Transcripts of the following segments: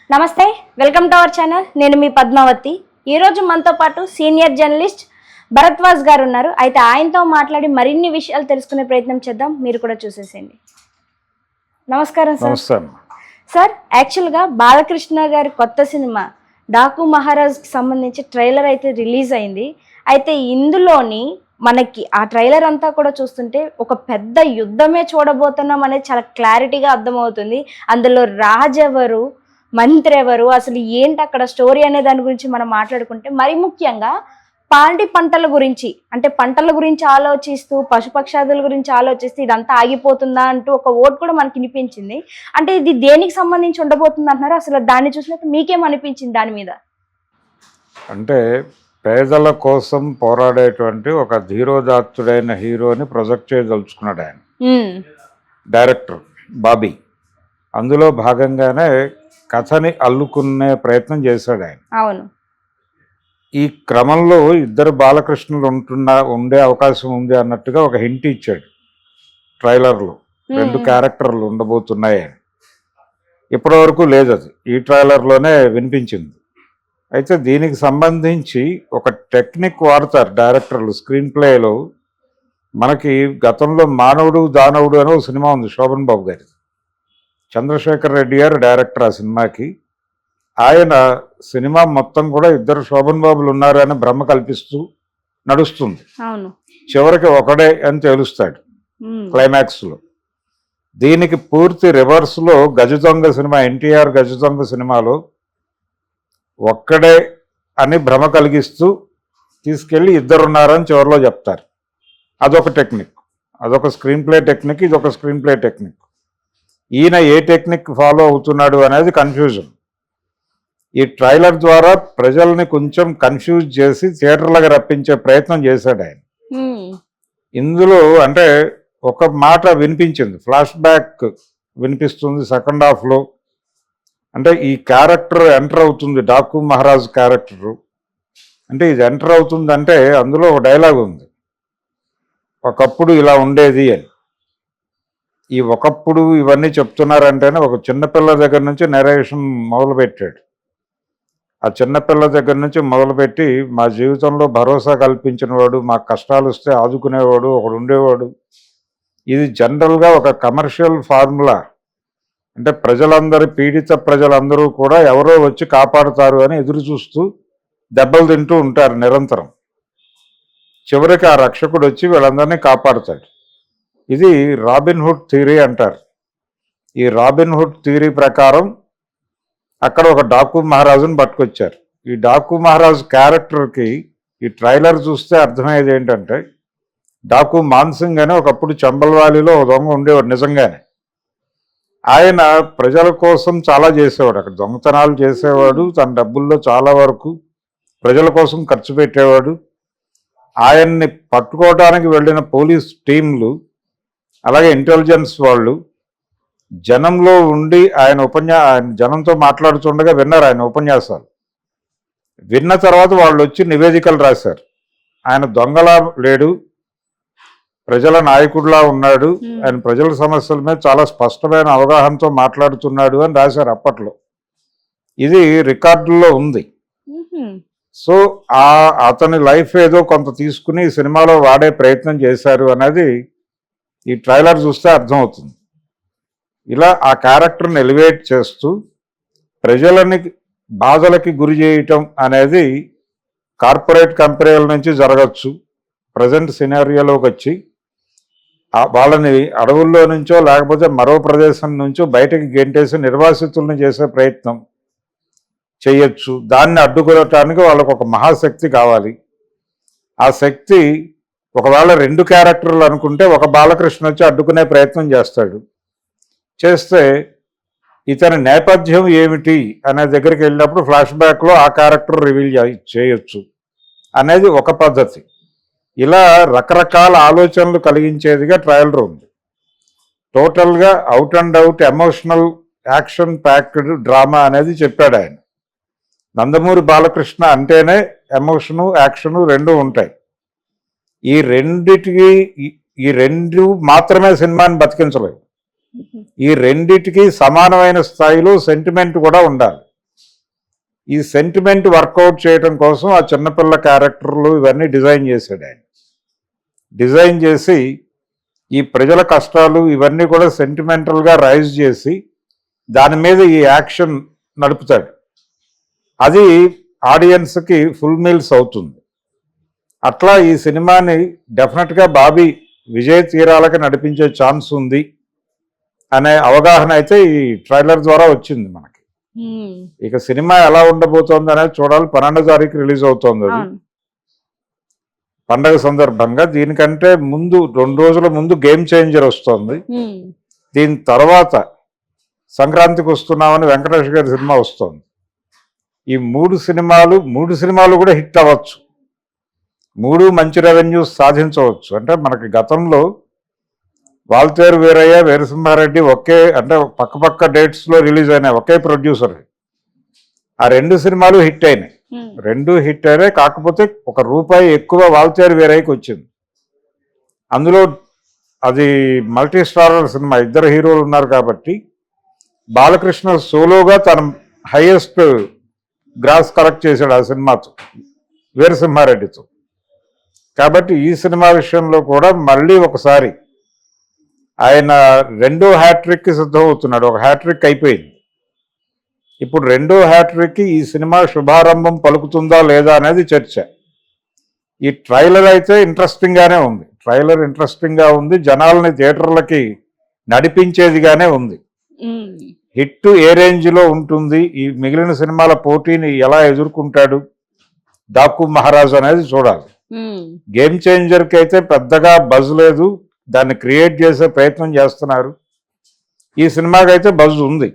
నమస్తే, welcome to our channel. నేను మీ పద్మావతి. ఈరోజు మనతో పాటు సీనియర్ జర్నలిస్ట్ భరద్వాజ్ గారు ఉన్నారు. అయితే ఆయనతో మాట్లాడి మరిన్ని విషయాలు తెలుసుకునే ప్రయత్నం చేద్దాం. మీరు కూడా చూసేసేయండి. నమస్కారం సార్. సార్, యాక్చువల్గా బాలకృష్ణ గారి కొత్త సినిమా డాకు మహారాజ్కి సంబంధించి ట్రైలర్ అయితే రిలీజ్ అయింది. అయితే ఇందులోని మనకి ఆ ట్రైలర్ అంతా కూడా చూస్తుంటే ఒక పెద్ద యుద్ధమే చూడబోతున్నాం అనేది చాలా క్లారిటీగా అర్థమవుతుంది. అందులో రాజెవరు, మంత్రి ఎవరు, అసలు ఏంటి అక్కడ స్టోరీ అనే దాని గురించి మనం మాట్లాడుకుంటే, మరి ముఖ్యంగా పాడి పంటల గురించి, అంటే పంటల గురించి ఆలోచిస్తూ పశుపక్షాదుల గురించి ఆలోచిస్తూ ఇదంతా ఆగిపోతుందా అంటూ ఒక ఓట్ కూడా మనకి వినిపించింది. అంటే ఇది దేనికి సంబంధించి ఉండబోతుంది అంటున్నారు? అసలు దాన్ని చూసినట్టు మీకేమనిపించింది దాని మీద? అంటే పేదల కోసం పోరాడేటువంటి ఒక ధీరోదాత్తుడైన హీరోని ప్రొజెక్ట్ చేయదలుచుకున్నాడు ఆయన డైరెక్టర్ బాబీ. అందులో భాగంగానే కథని అల్లుకునే ప్రయత్నం చేశాడు ఆయన. అవును. ఈ క్రమంలో ఇద్దరు బాలకృష్ణులు ఉండే అవకాశం ఉంది అన్నట్టుగా ఒక హింట్ ఇచ్చాడు ట్రైలర్లో. 2 క్యారెక్టర్లు ఉండబోతున్నాయని. ఇప్పటి వరకు లేదు, అది ఈ ట్రైలర్లోనే వినిపించింది. అయితే దీనికి సంబంధించి ఒక టెక్నిక్ వాడతారు డైరెక్టర్లు స్క్రీన్ ప్లేలో. మనకి గతంలో మానవుడు దానవుడు అనే ఒక సినిమా ఉంది శోభన్ బాబు గారి. చంద్రశేఖర్ రెడ్డి గారు డైరెక్టర్ ఆ సినిమాకి. ఆయన సినిమా మొత్తం కూడా ఇద్దరు శోభన్ బాబులు ఉన్నారు అని భ్రమ కల్పిస్తూ నడుస్తుంది. చివరికి ఒకడే అని తెలుస్తాడు క్లైమాక్స్లో. దీనికి పూర్తి రివర్స్లో గజ దొంగ సినిమా, ఎన్టీఆర్ గజ దొంగ సినిమాలో ఒక్కడే అని భ్రమ కలిగిస్తూ తీసుకెళ్ళి ఇద్దరున్నారని చివరిలో చెప్తారు. అదొక టెక్నిక్, అదొక స్క్రీన్ ప్లే టెక్నిక్, ఇదొక స్క్రీన్ ప్లే టెక్నిక్. ఈయన ఏ టెక్నిక్ ఫాలో అవుతున్నాడు అనేది కన్ఫ్యూజన్. ఈ ట్రైలర్ ద్వారా ప్రజల్ని కొంచెం కన్ఫ్యూజ్ చేసి థియేటర్లకు రప్పించే ప్రయత్నం చేశాడు ఆయన. ఇందులో అంటే ఒక మాట వినిపించింది, ఫ్లాష్ బ్యాక్ వినిపిస్తుంది సెకండ్ హాఫ్లో. అంటే ఈ క్యారెక్టర్ ఎంటర్ అవుతుంది, డాకు మహారాజ్ క్యారెక్టరు. అంటే ఇది ఎంటర్ అవుతుందంటే అందులో ఒక డైలాగ్ ఉంది, ఒకప్పుడు ఇలా ఉండేది అని. ఈ ఒకప్పుడు ఇవన్నీ చెప్తున్నారంటేనే ఒక చిన్నపిల్ల దగ్గర నుంచి నెరేషన్ మొదలుపెట్టాడు. ఆ చిన్నపిల్ల దగ్గర నుంచి మొదలుపెట్టి మా జీవితంలో భరోసా కల్పించినవాడు, మా కష్టాలు వస్తే ఆదుకునేవాడు ఒకడు ఉండేవాడు. ఇది జనరల్గా ఒక కమర్షియల్ ఫార్ములా. అంటే ప్రజలందరి పీడిత ప్రజలందరూ కూడా ఎవరో వచ్చి కాపాడుతారు అని ఎదురు చూస్తూ దెబ్బలు తింటూ ఉంటారు నిరంతరం. చివరికి ఆ రక్షకుడు వచ్చి వీళ్ళందరినీ కాపాడుతాడు. ఇది రాబిన్ హుడ్ థియరీ అంటారు. ఈ రాబిన్ హుడ్ థియరీ ప్రకారం అక్కడ ఒక డాకు మహారాజుని పట్టుకొచ్చారు. ఈ డాకు మహారాజు క్యారెక్టర్కి ఈ ట్రైలర్ చూస్తే అర్థమయ్యేది ఏంటంటే, డాకు మాన్సింగ్ అని ఒకప్పుడు చంబల్వాలిలో ఒక దొంగ ఉండేవాడు నిజంగానే. ఆయన ప్రజల కోసం చాలా చేసేవాడు, అక్కడ దొంగతనాలు చేసేవాడు, తన డబ్బుల్లో చాలా వరకు ప్రజల కోసం ఖర్చు పెట్టేవాడు. ఆయన్ని పట్టుకోవడానికి వెళ్ళిన పోలీస్ టీంలు అలాగే ఇంటెలిజెన్స్ వాళ్ళు జనంలో ఉండి ఆయన జనంతో మాట్లాడుతుండగా విన్నారు ఆయన ఉపన్యాసాలు. విన్న తర్వాత వాళ్ళు వచ్చి నివేదికలు రాశారు, ఆయన దొంగలా లేడు, ప్రజల నాయకుడిలా ఉన్నాడు, ఆయన ప్రజల సమస్యల మీద చాలా స్పష్టమైన అవగాహనతో మాట్లాడుతున్నాడు అని రాశారు అప్పట్లో. ఇది రికార్డుల్లో ఉంది. సో అతని లైఫ్ ఏదో కొంత తీసుకుని సినిమాలో వాడే ప్రయత్నం చేశారు అనేది ఈ ట్రైలర్ చూస్తే అర్థమవుతుంది. ఇలా ఆ క్యారెక్టర్ని ఎలివేట్ చేస్తూ ప్రజలని బాధలకి గురి చేయటం అనేది కార్పొరేట్ కంపెనీల నుంచి జరగచ్చు. ప్రజెంట్ సినారియోలోకి వచ్చి వాళ్ళని అడవుల్లో నుంచో లేకపోతే మరో ప్రదేశం నుంచో బయటకి గెంటేసి నిర్వాసితులను చేసే ప్రయత్నం చేయొచ్చు. దాన్ని అడ్డుకోవటానికి వాళ్ళకు ఒక మహాశక్తి కావాలి. ఆ శక్తి ఒకవేళ 2 క్యారెక్టర్లు అనుకుంటే ఒక బాలకృష్ణ వచ్చి అడ్డుకునే ప్రయత్నం చేస్తాడు. చేస్తే ఇతని నేపథ్యం ఏమిటి అనే దగ్గరికి వెళ్ళినప్పుడు ఫ్లాష్ బ్యాక్లో ఆ క్యారెక్టర్ రివీల్ చేయొచ్చు అనేది ఒక పద్ధతి. ఇలా రకరకాల ఆలోచనలు కలిగించేదిగా ట్రైలర్ ఉంది. టోటల్గా out and out emotional action packed drama అనేది చెప్పాడు ఆయన. నందమూరి బాలకృష్ణ అంటేనే ఎమోషను యాక్షను 2 ఉంటాయి. ఈ రెండు మాత్రమే సినిమాని బతికించలేదు. ఈ రెండిటికి సమానమైన స్థాయిలో సెంటిమెంట్ కూడా ఉండాలి. ఈ సెంటిమెంట్ వర్కౌట్ చేయడం కోసం ఆ చిన్నపిల్ల క్యారెక్టర్లు ఇవన్నీ డిజైన్ చేశాడు ఆయన. డిజైన్ చేసి ఈ ప్రజల కష్టాలు ఇవన్నీ కూడా సెంటిమెంటల్గా రైజ్ చేసి దాని మీద ఈ యాక్షన్ నడుపుతాడు. అది ఆడియన్స్కి ఫుల్ మీల్స్ అవుతుంది. అట్లా ఈ సినిమాని డెఫినెట్గా బాబీ విజయ తీరాలకి నడిపించే ఛాన్స్ ఉంది అనే అవగాహన అయితే ఈ ట్రైలర్ ద్వారా వచ్చింది మనకి. ఇక సినిమా ఎలా ఉండబోతోంది అనేది చూడాలి. 12వ తారీఖు రిలీజ్ అవుతోంది అది పండగ సందర్భంగా. దీనికంటే ముందు 2 రోజుల ముందు గేమ్ చేంజర్ వస్తుంది. దీని తర్వాత సంక్రాంతికి వస్తున్నామని వెంకటేష్ గారి సినిమా వస్తుంది. ఈ 3 సినిమాలు కూడా హిట్ అవ్వచ్చు. 3 మంచి రెవెన్యూస్ సాధించవచ్చు. అంటే మనకి గతంలో వాల్తేరు వీరయ్య, వీరసింహారెడ్డి అంటే పక్క డేట్స్లో రిలీజ్ అయినాయి, ఒకే ప్రొడ్యూసర్. ఆ 2 సినిమాలు హిట్ అయినాయి. 2 హిట్ అయినాయి. కాకపోతే ₹1 ఎక్కువ వాల్తేరు వీరయ్యకి వచ్చింది. అందులో అది మల్టీ స్టారర్ సినిమా, 2 హీరోలు ఉన్నారు కాబట్టి బాలకృష్ణ సోలోగా తన హైయెస్ట్ గ్రాస్ కలెక్ట్ చేశాడు ఆ సినిమాతో, వీరసింహారెడ్డితో. కాబట్టి ఈ సినిమా విషయంలో కూడా మళ్ళీ ఒకసారి ఆయన 2వ హ్యాట్రిక్కి సిద్ధమవుతున్నాడు. 1 హ్యాట్రిక్ అయిపోయింది. ఇప్పుడు 2వ హ్యాట్రిక్కి ఈ సినిమా శుభారంభం పలుకుతుందా లేదా అనేది చర్చ. ఈ ట్రైలర్ అయితే ఇంట్రెస్టింగ్గానే ఉంది. జనాల్ని థియేటర్లకి నడిపించేదిగానే ఉంది. హిట్ ఏ రేంజ్లో ఉంటుంది, ఈ మిగిలిన సినిమాల పోటీని ఎలా ఎదుర్కొంటాడు డాకు మహారాజ్ అనేది చూడాలి. గేమ్ చేంజర్కి అయితే పెద్దగా బజ్ లేదు. దాన్ని క్రియేట్ చేసే ప్రయత్నం చేస్తున్నారు. ఈ సినిమాకి అయితే బజ్ ఉంది.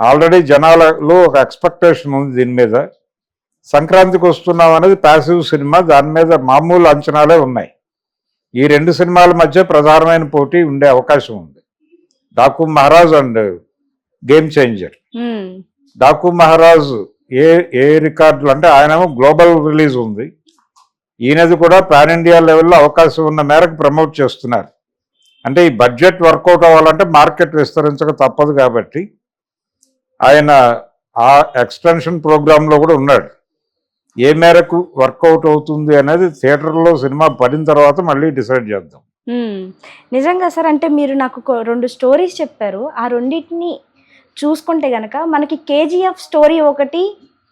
ఆల్రెడీ జనాలలో ఒక ఎక్స్పెక్టేషన్ ఉంది దీని మీద. సంక్రాంతికి వస్తున్నాం అనేది ప్యాసివ్ సినిమా, దాని మీద మామూలు అంచనాలే ఉన్నాయి. ఈ 2 సినిమాల మధ్య ప్రధానమైన పోటీ ఉండే అవకాశం ఉంది. Daaku Maharaaj and game changer. Daaku Maharaaj ఏ రికార్డులు అంటే ఆయనేమో గ్లోబల్ రిలీజ్ ఉంది. ఈయనది కూడా పాన్ ఇండియా లెవెల్లో అవకాశం ఉన్న మేరకు ప్రమోట్ చేస్తున్నారు. అంటే ఈ బడ్జెట్ వర్కౌట్ అవ్వాలంటే మార్కెట్ విస్తరించక తప్పదు కాబట్టి ఆయన ఆ ఎక్స్టెన్షన్ ప్రోగ్రాంలో కూడా ఉన్నాడు. ఏ మేరకు వర్కౌట్ అవుతుంది అనేది థియేటర్లో సినిమా పడిన తర్వాత మళ్ళీ డిసైడ్ చేద్దాం. నిజంగా సార్, అంటే మీరు నాకు 2 స్టోరీస్ చెప్పారు. ఆ రెండింటిని చూసుకుంటే గనక మనకి KGF స్టోరీ ఒకటి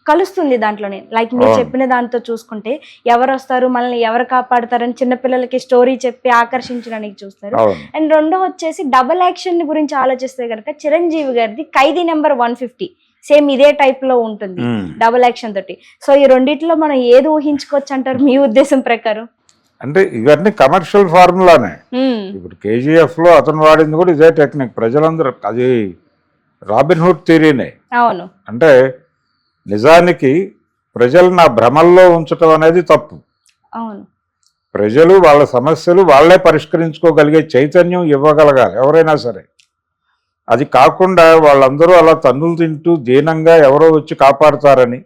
కలుస్తుంది దాంట్లోనే. లైక్ మీరు చెప్పిన దాంతో చూసుకుంటే ఎవరు వస్తారు, మనల్ని ఎవరు కాపాడుతారని చిన్నపిల్లలకి స్టోరీ చెప్పి ఆకర్షించడానికి చూస్తారు. అండ్ 2 వచ్చేసి డబుల్ యాక్షన్ గురించి ఆలోచిస్తే కనుక చిరంజీవి గారిది ఖైదీ నెంబర్ 150 సేమ్ ఇదే టైప్ లో ఉంటుంది, డబుల్ యాక్షన్ తోటి. సో ఈ రెండిట్లో మనం ఏది ఊహించుకోవచ్చు అంటారు మీ ఉద్దేశం ప్రకారం? అంటే ఇవన్నీ కమర్షియల్ ఫార్ములానే. ఇప్పుడు KGF లో అతను వాడింది కూడా ఇదే టెక్నిక్. ప్రజలందరూ అది రాబిన్హుడ్ థియరీనే. అవును. అంటే నిజానికి ప్రజలను ఆ భ్రమల్లో ఉంచటం అనేది తప్పు. అవును. ప్రజలు వాళ్ళ సమస్యలు వాళ్ళే పరిష్కరించుకోగలిగే చైతన్యం ఇవ్వగలగాలి ఎవరైనా సరే. అది కాకుండా వాళ్ళందరూ అలా తన్నులు తింటూ దీనంగా ఎవరో వచ్చి కాపాడుతారని.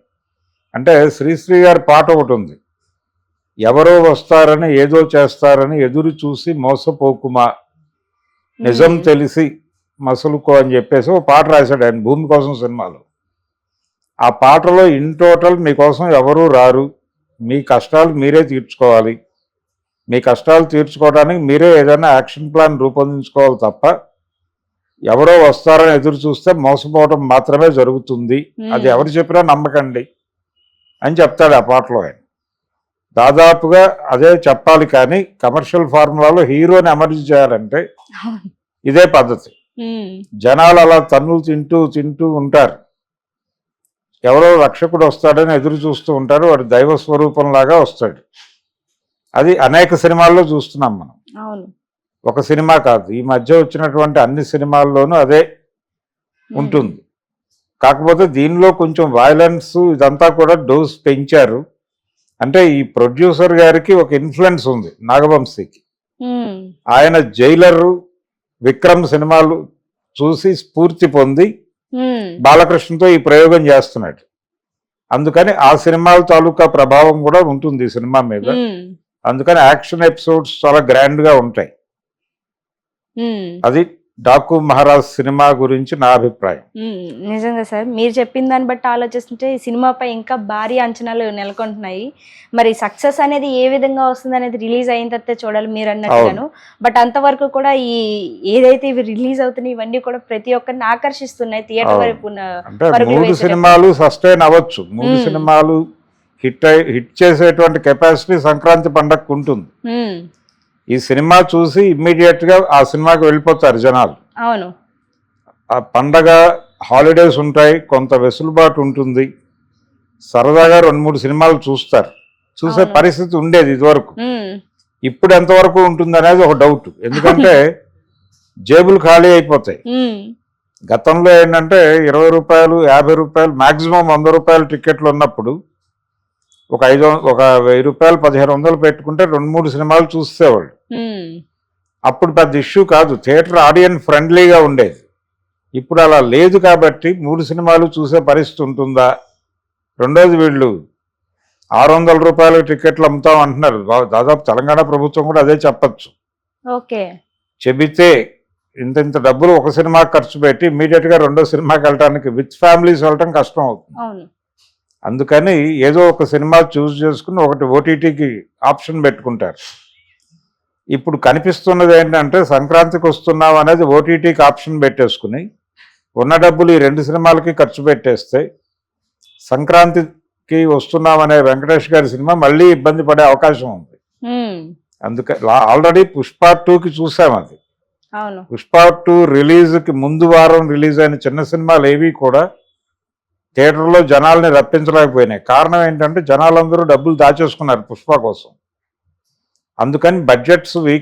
అంటే శ్రీశ్రీ గారి పాట ఒకటి ఉంది, ఎవరో వస్తారని ఏదో చేస్తారని ఎదురు చూసి మోసపోకుమా నిజం తెలిసి మసలుకో అని చెప్పేసి ఒక పాట రాశాడు ఆయన భూమి కోసం సినిమాలో. ఆ పాటలో ఇన్ టోటల్ మీకోసం ఎవరూ రారు, మీ కష్టాలు మీరే తీర్చుకోవాలి, మీ కష్టాలు తీర్చుకోవడానికి మీరే ఏదైనా యాక్షన్ ప్లాన్ రూపొందించుకోవాలి తప్ప ఎవరో వస్తారని ఎదురు చూస్తే మోసపోవడం మాత్రమే జరుగుతుంది, అది ఎవరు చెప్పినా నమ్మకండి అని చెప్తాడు ఆ పాటలో ఆయన. దాదాపుగా అదే చెప్పాలి. కానీ కమర్షియల్ ఫార్ములాలో హీరోని ఎమర్జీ చేయాలంటే ఇదే పద్ధతి. జనాలు అలా తన్నులు తింటూ తింటూ ఉంటారు, ఎవరో రక్షకుడు వస్తాడని ఎదురు చూస్తూ ఉంటారు, వాడు దైవ స్వరూపంలాగా వస్తాడు. అది అనేక సినిమాల్లో చూస్తున్నాం మనం. ఒక సినిమా కాదు, ఈ మధ్య వచ్చినటువంటి అన్ని సినిమాల్లోనూ అదే ఉంటుంది. కాకపోతే దీనిలో కొంచెం వైలెన్స్ ఇదంతా కూడా డోస్ పెంచారు. అంటే ఈ ప్రొడ్యూసర్ గారికి ఒక ఇన్ఫ్లుయెన్స్ ఉంది నాగవంశీకి. ఆయన జైలరు, విక్రమ్ సినిమాలు చూసి స్ఫూర్తి పొంది బాలకృష్ణతో ఈ ప్రయోగం చేస్తున్నాడు. అందుకని ఆ సినిమాల తాలూకా ప్రభావం కూడా ఉంటుంది ఈ సినిమా మీద. అందుకని యాక్షన్ ఎపిసోడ్స్ చాలా గ్రాండ్ గా ఉంటాయి. అది డాకు మహారాజ్ సినిమా గురించి నా అభిప్రాయం. నిజంగా సార్, మీరు చెప్పిన దాన్ని బట్టి ఆలోచిస్తుంటే ఈ సినిమాపై ఇంకా భారీ అంచనాలు నెలకొంటున్నాయి. మరి సక్సెస్ అనేది ఏ విధంగా వస్తుంది అనేది రిలీజ్ అయిన తర్వాత చూడాలి మీరు అన్నట్టుగాను. బట్ అంతవరకు కూడా ఈ ఏదైతే ఇవి రిలీజ్ అవుతున్నాయి ఇవన్నీ కూడా ప్రతి ఒక్కరిని ఆకర్షిస్తున్నాయి థియేటర్ వైపు. అంటే 3 సినిమాలు సస్టైన్ అవ్వచ్చు, 3 సినిమాలు హిట్ చేసేటువంటి కెపాసిటీ సంక్రాంతి పండగకు ఉంటుంది. ఈ సినిమా చూసి ఇమ్మీడియట్ గా ఆ సినిమాకి వెళ్ళిపోతారు జనాలు. అవును, ఆ పండగ హాలిడేస్ ఉంటాయి, కొంత వెసులుబాటు ఉంటుంది, సరదాగా 2-3 సినిమాలు చూస్తారు. చూసే పరిస్థితి ఉండేది ఇదివరకు. ఇప్పుడు ఎంతవరకు ఉంటుంది అనేది ఒక డౌట్. ఎందుకంటే జేబులు ఖాళీ అయిపోతాయి. గతంలో ఏంటంటే 20 రూపాయలు 50 రూపాయలు మాక్సిమం 100 రూపాయల టికెట్లు ఉన్నప్పుడు ఒక 1000 రూపాయలు 1500 పెట్టుకుంటే 2-3 సినిమాలు చూసేవాళ్ళు. అప్పుడు పెద్ద ఇష్యూ కాదు, థియేటర్ ఆడియన్స్ ఫ్రెండ్లీగా ఉండేది. ఇప్పుడు అలా లేదు కాబట్టి 3 సినిమాలు చూసే పరిస్థితి ఉంటుందా? రెండోది వీళ్ళు 600 రూపాయల టికెట్లు అమ్ముతాం అంటున్నారు. దాదాపు తెలంగాణ ప్రభుత్వం కూడా అదే చెప్పచ్చు. ఓకే, చెబితే ఇంత డబ్బులు ఒక సినిమా ఖర్చు పెట్టి ఇమ్మీడియట్ గా రెండో సినిమాకి వెళ్ళటానికి విత్ ఫ్యామిలీస్ వెళ్ళటం కష్టం అవుతుంది. అందుకని ఏదో ఒక సినిమా చూస్ చేసుకుని ఒకటి ఓటీటీకి ఆప్షన్ పెట్టుకుంటారు. ఇప్పుడు కనిపిస్తున్నది ఏంటంటే సంక్రాంతికి వస్తున్నాం అనేది ఓటీటీకి ఆప్షన్ పెట్టేసుకుని ఉన్న డబ్బులు ఈ 2 సినిమాలకి ఖర్చు పెట్టేస్తే సంక్రాంతికి వస్తున్నాం అనే వెంకటేష్ గారి సినిమా మళ్ళీ ఇబ్బంది పడే అవకాశం ఉంది. అందుకని ఆల్రెడీ పుష్ప 2కి చూసాం. అది పుష్ప 2 రిలీజ్కి ముందు వారం రిలీజ్ అయిన చిన్న సినిమాలు ఏవి కూడా థియేటర్లో జనాల్ని రప్పించలేకపోయినాయి. కారణం ఏంటంటే జనాలందరూ డబ్బులు దాచేసుకున్నారు పుష్ప కోసం. అందుకని బడ్జెట్స్ వీక్